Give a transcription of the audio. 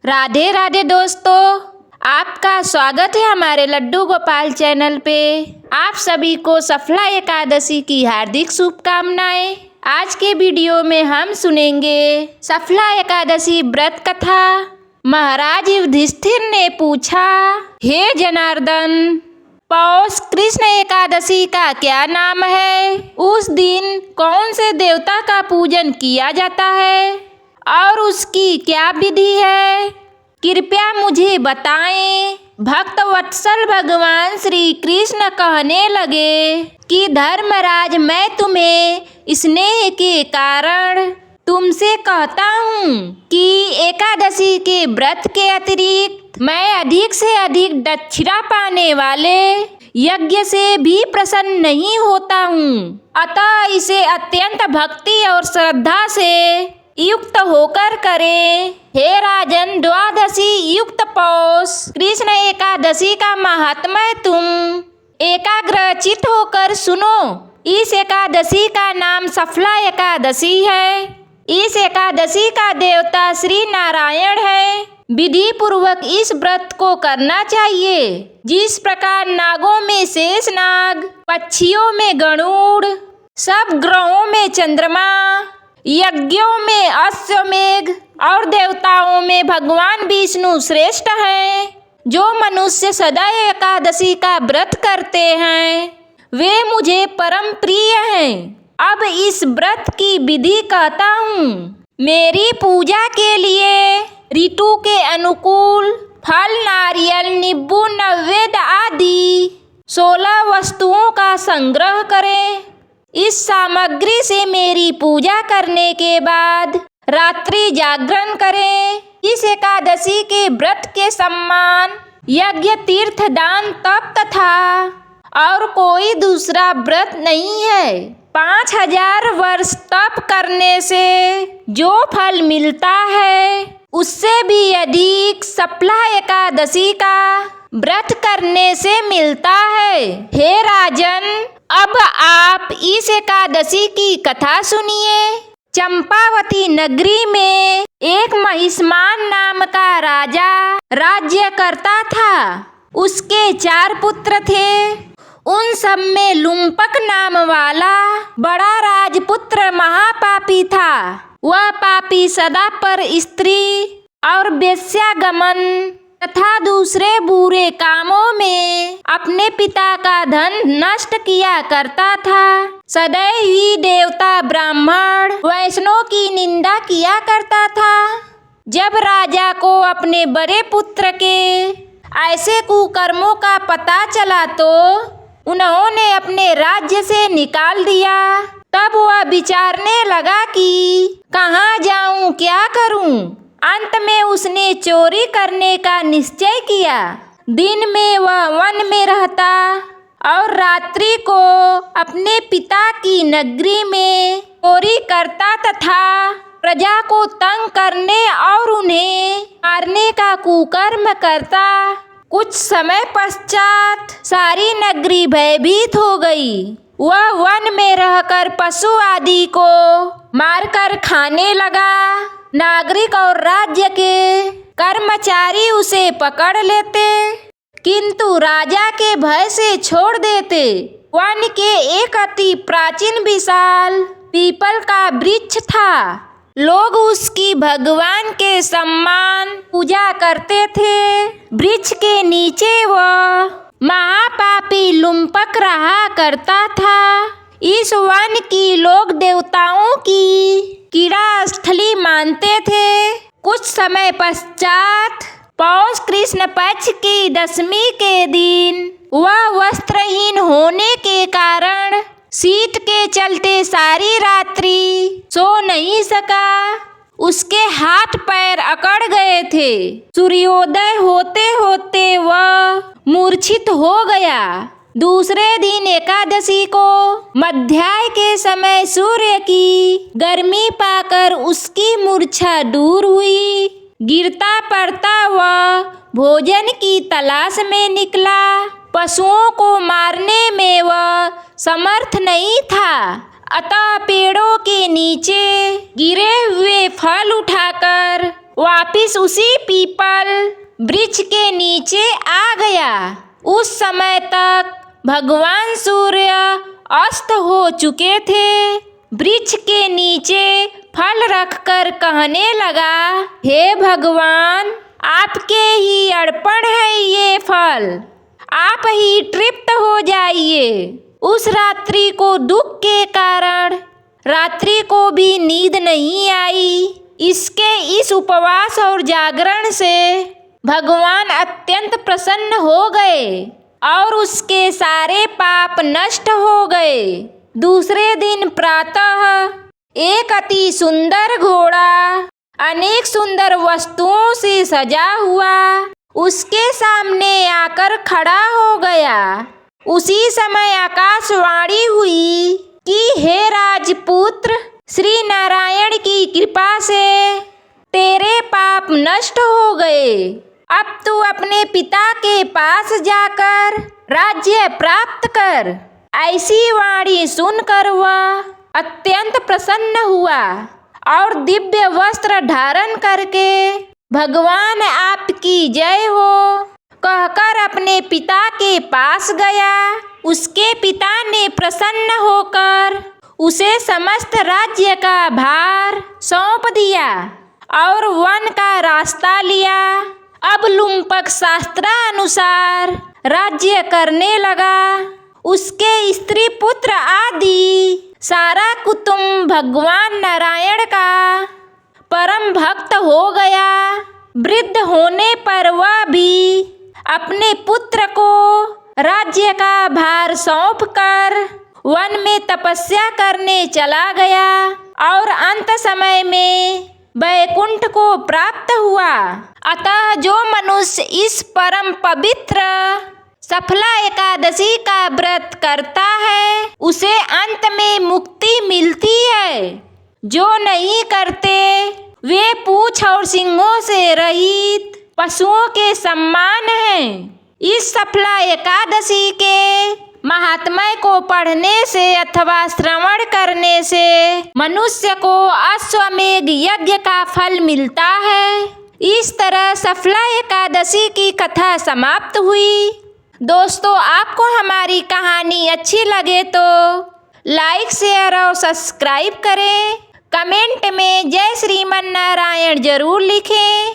राधे राधे दोस्तों, आपका स्वागत है हमारे लड्डू गोपाल चैनल पे। आप सभी को सफला एकादशी की हार्दिक शुभकामनाएं। आज के वीडियो में हम सुनेंगे सफला एकादशी व्रत कथा। महाराज युधिष्ठिर ने पूछा, हे जनार्दन, पौष कृष्ण एकादशी का क्या नाम है? उस दिन कौन से देवता का पूजन किया जाता है और उसकी क्या विधि है? कृपया मुझे बताएं। भक्त वत्सल भगवान श्री कृष्ण कहने लगे कि धर्मराज, मैं तुम्हें स्नेह के कारण तुमसे कहता हूँ कि एकादशी के व्रत के अतिरिक्त मैं अधिक से अधिक दक्षिणा पाने वाले यज्ञ से भी प्रसन्न नहीं होता हूँ। अतः इसे अत्यंत भक्ति और श्रद्धा से युक्त होकर करें। हे राजन, द्वादशी युक्त पौष कृष्ण एकादशी का महात्म्य तुम एकाग्रचित होकर सुनो। इस एकादशी का नाम सफला एकादशी है। इस एकादशी का देवता श्री नारायण है। विधि पूर्वक इस व्रत को करना चाहिए। जिस प्रकार नागों में शेष नाग, पक्षियों में गरुड़, सब ग्रहों में चंद्रमा, यज्ञों में अश्वमेघ और देवताओं में भगवान विष्णु श्रेष्ठ हैं। जो मनुष्य सदा एकादशी का व्रत करते हैं वे मुझे परम प्रिय हैं। अब इस व्रत की विधि कहता हूँ। मेरी पूजा के लिए ऋतु के अनुकूल फल, नारियल, नींबू, नैवेद्य आदि 16 वस्तुओं का संग्रह करें। इस सामग्री से मेरी पूजा करने के बाद रात्रि जागरण करें। इस एकादशी के व्रत के सम्मान यज्ञ, तीर्थ, दान, तप तथा और कोई दूसरा व्रत नहीं है। 5000 वर्ष तप करने से जो फल मिलता है उससे भी अधिक सफला एकादशी का व्रत करने से मिलता है। हे राजन, अब आप इस एकादशी की कथा सुनिए। चंपावती नगरी में एक महिष्मान नाम का राजा राज्य करता था। उसके 4 पुत्र थे। उन सब में लुम्पक नाम वाला बड़ा राजपुत्र महापापी था। वह पापी सदा पर स्त्री और वेश्यागमन तथा दूसरे बुरे कामों में अपने पिता का धन नष्ट किया करता था। सदैव ही देवता, ब्राह्मण, वैष्णव की निंदा किया करता था। जब राजा को अपने बड़े पुत्र के ऐसे कुकर्मों का पता चला तो उन्होंने अपने राज्य से निकाल दिया। तब वह विचारने लगा कि कहाँ जाऊं, क्या करूं। अंत में उसने चोरी करने का निश्चय किया। दिन में वह वन में रहता और रात्रि को अपने पिता की नगरी में चोरी करता तथा प्रजा को तंग करने और उन्हें मारने का कुकर्म करता। कुछ समय पश्चात सारी नगरी भयभीत हो गई। वह वन में रहकर पशु आदि को मारकर खाने लगा। नागरिक और राज्य के कर्मचारी उसे पकड़ लेते किंतु राजा के भय से छोड़ देते। वन के एक अति प्राचीन विशाल पीपल का वृक्ष था। लोग उसकी भगवान के सम्मान पूजा करते थे। वृक्ष के नीचे वह महापापी लुम्पक रहा करता था। इस वन की लोग देवताओं की क्रीड़ा स्थली मानते थे। कुछ समय पश्चात पौष कृष्ण पक्ष की दशमी के दिन वह वस्त्रहीन होने के कारण शीत के चलते सारी रात्रि सो नहीं सका। उसके हाथ पैर अकड़ गए थे। सूर्योदय होते होते वह मूर्छित हो गया। दूसरे दिन एकादशी को मध्याह्न के समय सूर्य की गर्मी पाकर उसकी मूर्छा दूर हुई। गिरता पड़ता वह भोजन की तलाश में निकला। पशुओं को मारने में वह समर्थ नहीं था। अतः पेड़ों के नीचे गिरे हुए फल उठाकर वापिस उसी पीपल वृक्ष के नीचे आ गया। उस समय तक भगवान सूर्य अस्त हो चुके थे। वृक्ष के नीचे फल रखकर कहने लगा, हे भगवान, आपके ही अर्पण है ये फल, आप ही तृप्त हो जाइए। उस रात्रि को दुख के कारण रात्रि को भी नींद नहीं आई। इसके इस उपवास और जागरण से भगवान अत्यंत प्रसन्न हो गए और उसके सारे पाप नष्ट हो गए। दूसरे दिन प्रातः एक अति सुंदर घोड़ा अनेक सुंदर वस्तुओं से सजा हुआ उसके सामने आकर खड़ा हो गया। उसी समय आकाशवाणी हुई कि हे राजपुत्र, श्री नारायण की कृपा से तेरे पाप नष्ट हो गए। अब तू अपने पिता के पास जाकर राज्य प्राप्त कर। ऐसी वाणी सुनकर वह अत्यंत प्रसन्न हुआ और दिव्य वस्त्र धारण करके भगवान आपकी जय हो कहकर अपने पिता के पास गया। उसके पिता ने प्रसन्न होकर उसे समस्त राज्य का भार सौंप दिया और वन का रास्ता लिया। अब लुम्पक शास्त्रानुसार राज्य करने लगा। उसके स्त्री पुत्र आदि सारा कुटुंब भगवान नारायण का परम भक्त हो गया। वृद्ध होने पर वह भी अपने पुत्र को राज्य का भार सौंपकर वन में तपस्या करने चला गया और अंत समय में वैकुंठ को प्राप्त हुआ। अतः जो मनुष्य इस परम पवित्र सफला एकादशी का व्रत करता है उसे अंत में मुक्ति मिलती है। जो नहीं करते वे पूंछ और सींगों से रहित पशुओं के समान हैं। इस सफला एकादशी के महात्म्य को पढ़ने से अथवा श्रवण करने से मनुष्य को अश्वमेध यज्ञ का फल मिलता है। इस तरह सफला एकादशी की कथा समाप्त हुई। दोस्तों, आपको हमारी कहानी अच्छी लगे तो लाइक, शेयर और सब्सक्राइब करें। कमेंट में जय श्रीमन नारायण जरूर लिखें।